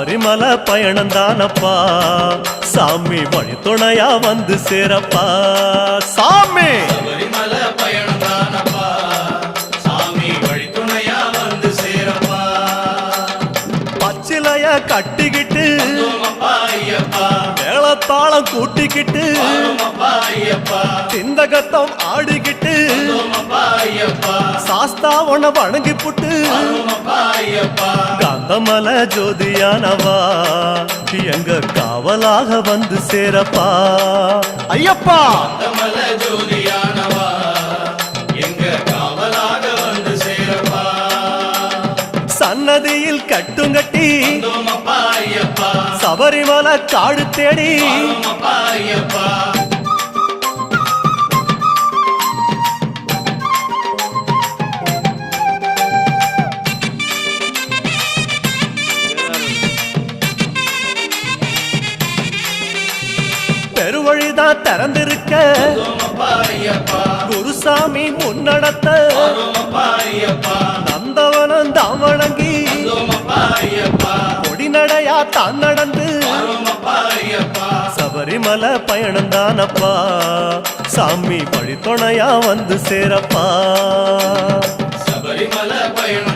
சபரிமலை பயணம் தானப்பா சாமி வழி துணையா வந்து சேரப்பா சாமி சபரிமலை பயணம் தானப்பா சாமி வழி துணையா வந்து சேரப்பா பச்சிலைய கட்டிக்கிட்டு ஐயப்பா மேளத்தாளம் கூட்டிக்கிட்டு ஐயப்பா சிந்தகத்தம் ஆடிக்கிட்டு ஐயப்பா சாஸ்தாவன வணங்கி புட்டு ஐயப்பா காந்தமல ஜோதியானவா எங்க காவலாக வந்து சேரப்பா ஐயப்பா காந்தமல ஜோதியானவா எங்க காவலாக வந்து சேரப்பா சன்னதியில் கட்டுங்கட்டி ஐயப்பா சபரிமலை காடு தேடி ஐயப்பா பெருவழிதான் திறந்திருக்க குருசாமி முன்னடத்த நந்தவனம் தான் வணங்கி கொடிநடையா தான் நடந்து சபரிமலை பயணம் தானப்பா சாமி வழி துணையா வந்து சேரப்பா சபரிமலை பயணம்